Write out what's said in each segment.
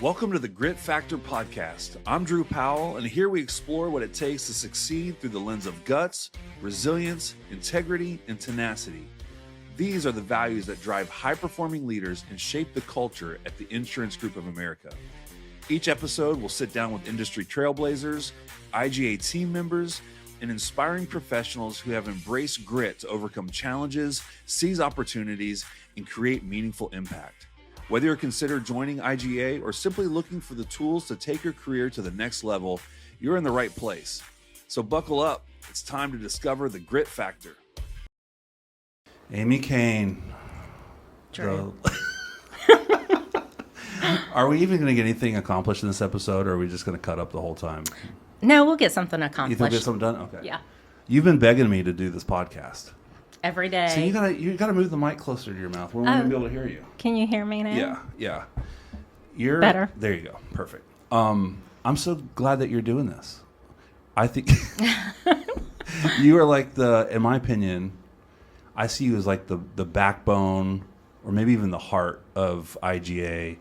Welcome to the Grit Factor podcast. I'm Drew Powell, and here we explore what it takes to succeed through the lens of guts, resilience, integrity, and tenacity. These are the values that drive high-performing leaders and shape the culture at the Insurance Group of America. Each episode will sit down with industry trailblazers, IGA team members, and inspiring professionals who have embraced grit to overcome challenges, seize opportunities, and create meaningful impact. Whether you're considering joining IGA or simply looking for the tools to take your career to the next level, you're in the right place. So buckle up. It's time to discover the Grit Factor. Amy Cain. True. Are we even going to get anything accomplished in this episode, or are we just going to cut up the whole time? No, we'll get something You accomplished. think we'll get something done? Okay. Yeah. You've been begging me to do this podcast. Every day. So you gotta move the mic closer to your mouth. We're going to be able to hear you. Can you hear me now? Yeah. You're better. There you go. Perfect. I'm so glad that you're doing this. I think you are like in my opinion, I see you as like the backbone or maybe even the heart of IGA.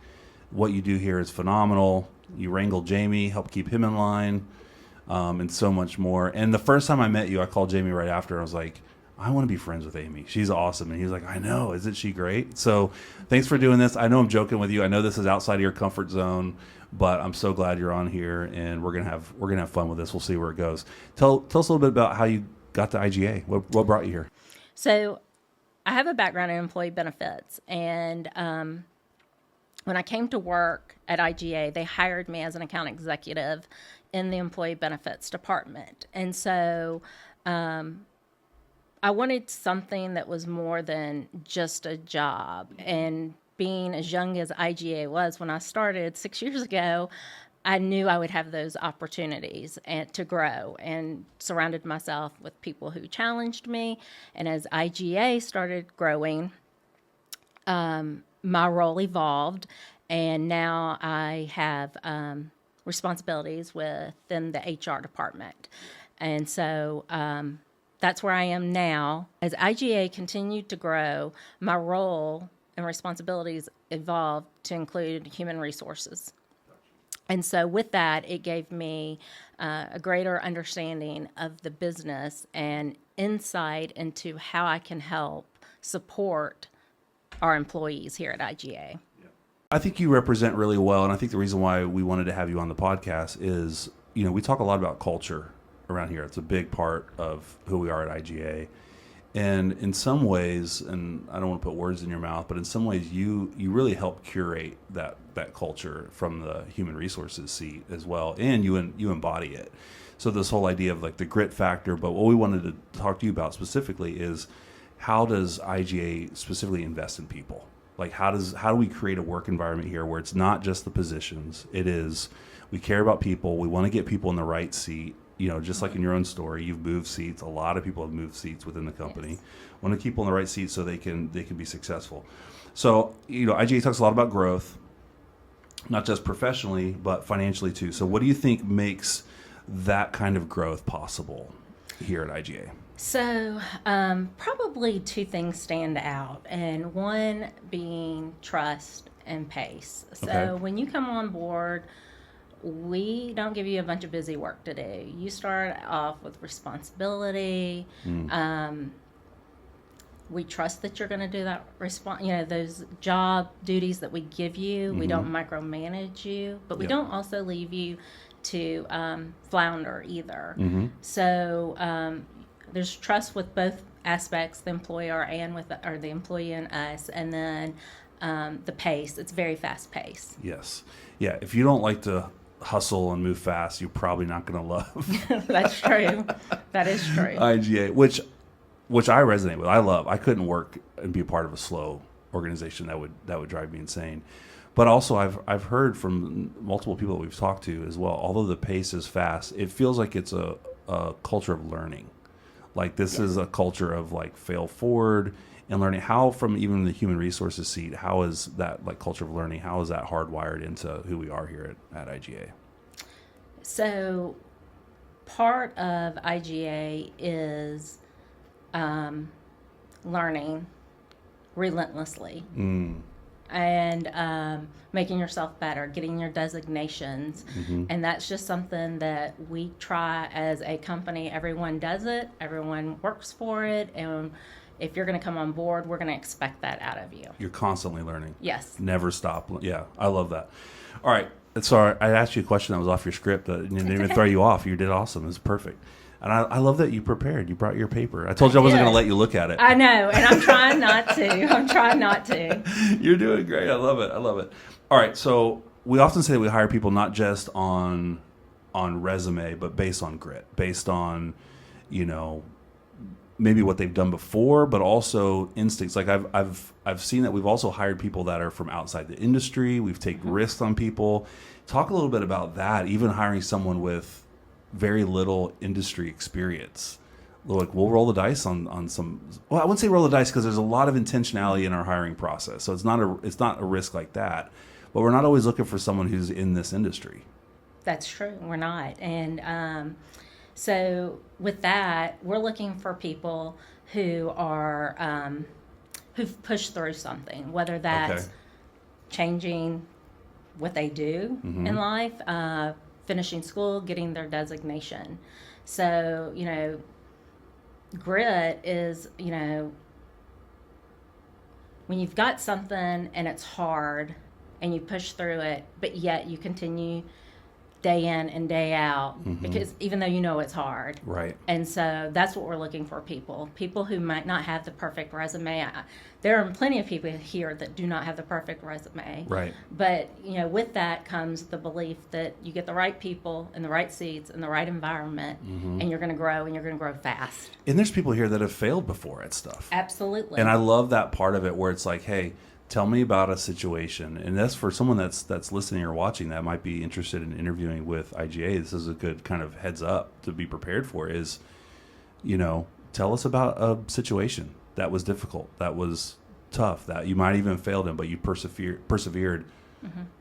What you do here is phenomenal. You wrangle Jamie, help keep him in line, and so much more. And the first time I met you, I called Jamie right after. I was like, I want to be friends with Amy. She's awesome. And he was like, I know. Isn't she great? So thanks for doing this. I know I'm joking with you. I know this is outside of your comfort zone, but I'm so glad you're on here, and we're gonna have fun with this. We'll see where it goes. Tell us a little bit about how you got to IGA. What brought you here? So I have a background in employee benefits, and when I came to work at IGA, they hired me as an account executive in the employee benefits department. And so I wanted something that was more than just a job. And being as young as IGA was when I started 6 years ago, I knew I would have those opportunities to grow, and surrounded myself with people who challenged me. And as IGA started growing, my role evolved, and now I have responsibilities within the HR department. And so that's where I am now. As IGA continued to grow, my role and responsibilities evolved to include human resources. And so with that, it gave me a greater understanding of the business and insight into how I can help support our employees here at IGA. I think you represent really well, and I think the reason why we wanted to have you on the podcast is, we talk a lot about culture around here. It's a big part of who we are at IGA. And in some ways, and I don't want to put words in your mouth, but in some ways you really help curate that culture from the human resources seat as well, and you embody it. So this whole idea of like the grit factor, but what we wanted to talk to you about specifically is, how does IGA specifically invest in people? Like how do we create a work environment here where it's not just the positions, it is, we care about people, we want to get people in the right seat. Just like in your own story, you've moved seats. A lot of people have moved seats within the company. Yes. Want to keep people in the right seats so they can be successful. So, IGA talks a lot about growth, not just professionally, but financially too. So what do you think makes that kind of growth possible here at IGA? So probably two things stand out, and one being trust and pace. So Okay. When you come on board, we don't give you a bunch of busy work to do. You start off with responsibility. We trust that you're going to do that those job duties that we give you. Mm-hmm. We don't micromanage you, but we don't also leave you to flounder either. Mm-hmm. So there's trust with both aspects, the employer and the employee and us, and then the pace. It's very fast paced. Yes. Yeah. If you don't like to hustle and move fast, you're probably not going to love. That's true. That is true. IGA, which I resonate with. I love. I couldn't work and be a part of a slow organization. That would drive me insane. But also, I've heard from multiple people that we've talked to as well. Although the pace is fast, it feels like it's a culture of learning. Like this is a culture of like fail forward and learning. How, from even the human resources seat, how is that like culture of learning? How is that hardwired into who we are here at IGA? So part of IGA is learning relentlessly. and making yourself better, getting your designations. And that's just something that we try as a company. Everyone does it, everyone works for it, and if you're going to come on board, we're going to expect that out of you. You're constantly learning. Yes. Never stop. Yeah, I love that. All right. Sorry, I asked you a question that was off your script. And didn't even throw you off. You did awesome. It was perfect. And I love that you prepared. You brought your paper. I told you I wasn't going to let you look at it. I know, and I'm trying not to. You're doing great. I love it. All right, so we often say that we hire people not just on resume, but based on grit, based on, maybe what they've done before, but also instincts. Like I've seen that we've also hired people that are from outside the industry. We've taken risks on people. Talk a little bit about that. Even hiring someone with very little industry experience. Like we'll roll the dice on some. Well, I wouldn't say roll the dice because there's a lot of intentionality in our hiring process. So it's not a risk like that. But we're not always looking for someone who's in this industry. That's true. We're not. And so with that, we're looking for people who are who've pushed through something, whether that's changing what they do in life, finishing school, getting their designation. So, grit is, when you've got something and it's hard and you push through it, but yet you continue day in and day out, because even though it's hard. Right. And so that's what we're looking for, people who might not have the perfect resume. There are plenty of people here that do not have the perfect resume. Right. But, with that comes the belief that you get the right people in the right seats in the right environment, and you're going to grow, and you're going to grow fast. And there's people here that have failed before at stuff. Absolutely. And I love that part of it where it's like, hey, tell me about a situation. And that's for someone that's listening or watching that might be interested in interviewing with IGA. This is a good kind of heads up to be prepared for is, tell us about a situation that was difficult, that was tough, that you might even failed in, but you persevered.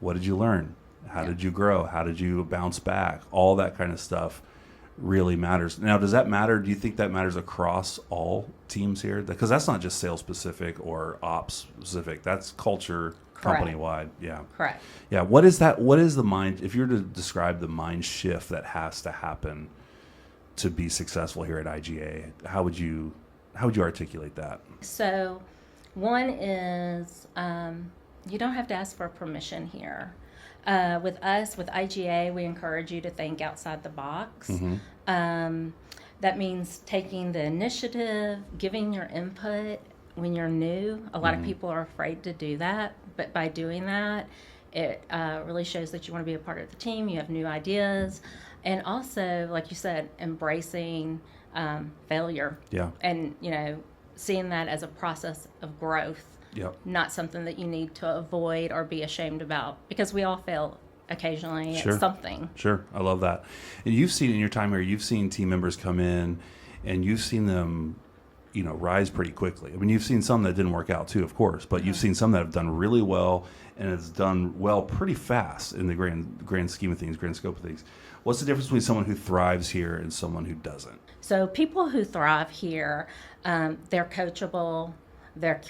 What did you learn? How did you grow? How did you bounce back? All that kind of stuff really matters. Now, does that matter? Do you think that matters across all teams here? Because that's not just sales specific or ops specific. That's culture company wide. Yeah. Correct. Yeah. What is that? What is the mind? If you were to describe the mind shift that has to happen to be successful here at IGA, how would you articulate that? So, one is you don't have to ask for permission here. With us, with IGA, we encourage you to think outside the box. That means taking the initiative, giving your input when you're new. A lot of people are afraid to do that, but by doing that, it really shows that you want to be a part of the team, you have new ideas, and also, like you said, embracing failure. Yeah. And, seeing that as a process of growth. Yep. Not something that you need to avoid or be ashamed about, because we all fail occasionally Sure. at something. Sure. I love that. And you've seen in your time here, you've seen team members come in and you've seen them, rise pretty quickly. I mean, you've seen some that didn't work out too, of course, but you've seen some that have done really well and it's done well pretty fast in the grand scheme of things, grand scope of things. What's the difference between someone who thrives here and someone who doesn't? So people who thrive here, they're coachable, they're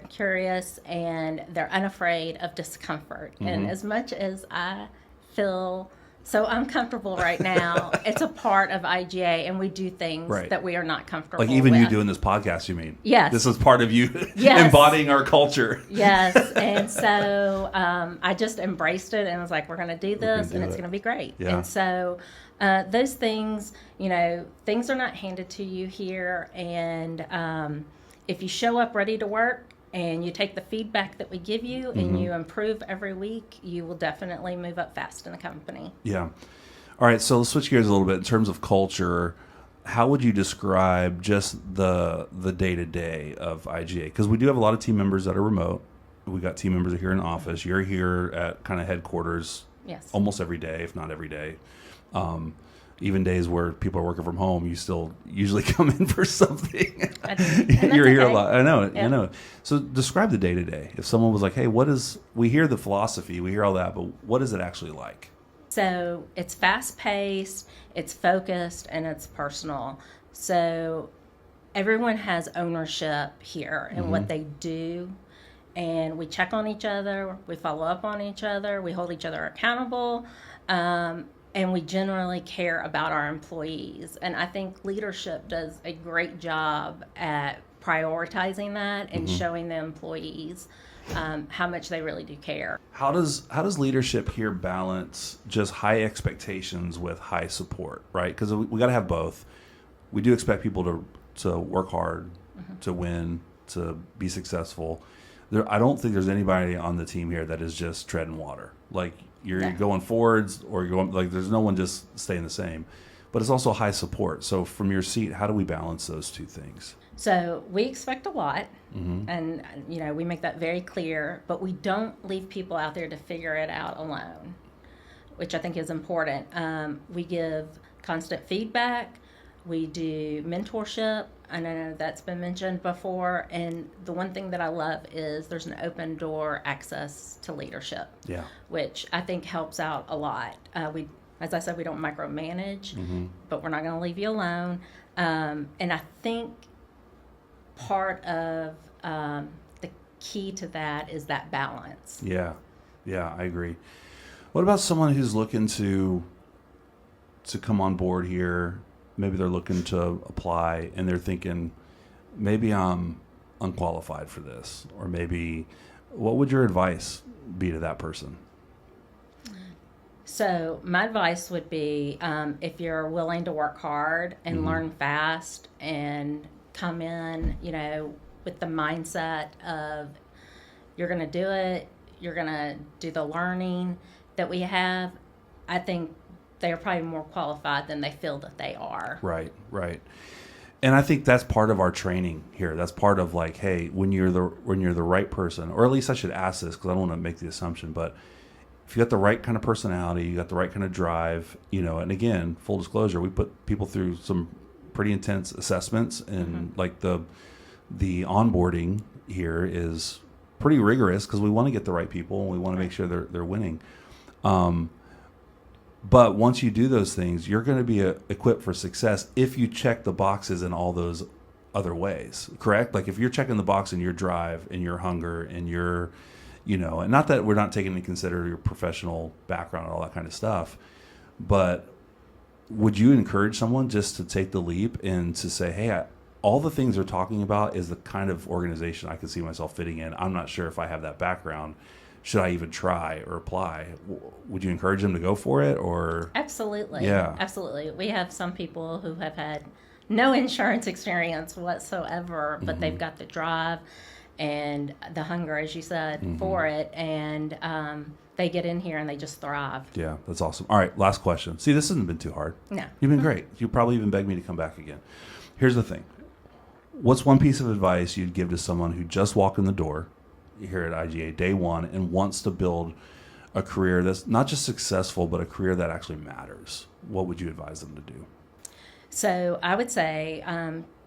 curious, and they're unafraid of discomfort. And as much as I feel so uncomfortable right now, it's a part of IGA, and we do things that we are not comfortable with. Like even you doing this podcast, you mean? Yes. This is part of you embodying our culture. Yes. And so I just embraced it and was like, we're going to do this, and it's going to be great. Yeah. And so those things, things are not handed to you here. And if you show up ready to work and you take the feedback that we give you and you improve every week, you will definitely move up fast in the company. Yeah. All right. So let's switch gears a little bit in terms of culture. How would you describe just the day-to-day of IGA? Because we do have a lot of team members that are remote. We got team members here in the office. You're here at kind of headquarters almost every day, if not every day. Even days where people are working from home, you still usually come in for something. You're here a lot. I know it. Yeah. So describe the day-to-day. If someone was like, hey, we hear the philosophy, we hear all that, but what is it actually like? So it's fast-paced, it's focused, and it's personal. So everyone has ownership here in what they do and we check on each other, we follow up on each other, we hold each other accountable, and we generally care about our employees. And I think leadership does a great job at prioritizing that and showing the employees how much they really do care. How does leadership here balance just high expectations with high support, right? Because we got to have both. We do expect people to work hard, to win, to be successful. I don't think there's anybody on the team here that is just treading water. Like you're going forwards or you're going, like there's no one just staying the same. But it's also high support. So from your seat, how do we balance those two things? So we expect a lot, and we make that very clear, but we don't leave people out there to figure it out alone, which I think is important. We give constant feedback. We do mentorship. I know that's been mentioned before. And the one thing that I love is there's an open door access to leadership, which I think helps out a lot. As I said, we don't micromanage, but we're not going to leave you alone. And I think part of the key to that is that balance. Yeah, I agree. What about someone who's looking to come on board here? Maybe they're looking to apply and they're thinking, maybe I'm unqualified for this, or maybe, what would your advice be to that person? So my advice would be, if you're willing to work hard and learn fast and come in, with the mindset of you're going to do it, you're going to do the learning that we have, I think they are probably more qualified than they feel that they are. Right. And I think that's part of our training here. That's part of like, hey, when you're the right person, or at least I should ask this because I don't want to make the assumption, but if you got the right kind of personality, you got the right kind of drive, and again, full disclosure, we put people through some pretty intense assessments, and like the onboarding here is pretty rigorous because we want to get the right people and we want to make sure they're winning. But once you do those things, you're going to be equipped for success if you check the boxes in all those other ways, correct? Like if you're checking the box in your drive and your hunger and your, and not that we're not taking into consider your professional background and all that kind of stuff, but would you encourage someone just to take the leap and to say, hey, all the things they're talking about is the kind of organization I can see myself fitting in. I'm not sure if I have that background. Should I even try or apply? Would you encourage them to go for it, or? Absolutely. Yeah. Absolutely. We have some people who have had no insurance experience whatsoever, but they've got the drive and the hunger, as you said, for it. And they get in here and they just thrive. Yeah, that's awesome. All right, last question. See, this hasn't been too hard. No. You've been great. You probably even begged me to come back again. Here's the thing. What's one piece of advice you'd give to someone who just walked in the door here at IGA day one and wants to build a career that's not just successful, but a career that actually matters? What would you advise them to do? So I would say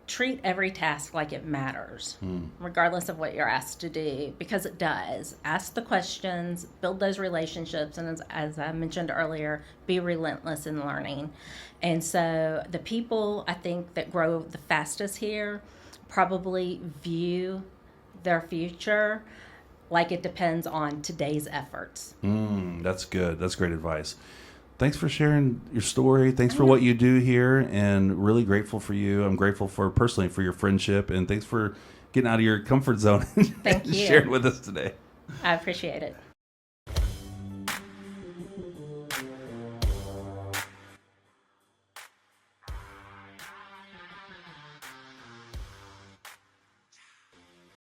treat every task like it matters, regardless of what you're asked to do, because it does. Ask the questions, build those relationships, and as I mentioned earlier, be relentless in learning. And so the people I think that grow the fastest here probably view their future like it depends on today's efforts. That's good. That's great advice. Thanks for sharing your story. Thanks for what you do here, and really grateful for you. I'm grateful personally for your friendship, and thanks for getting out of your comfort zone and Thank you. sharing with us today. I appreciate it.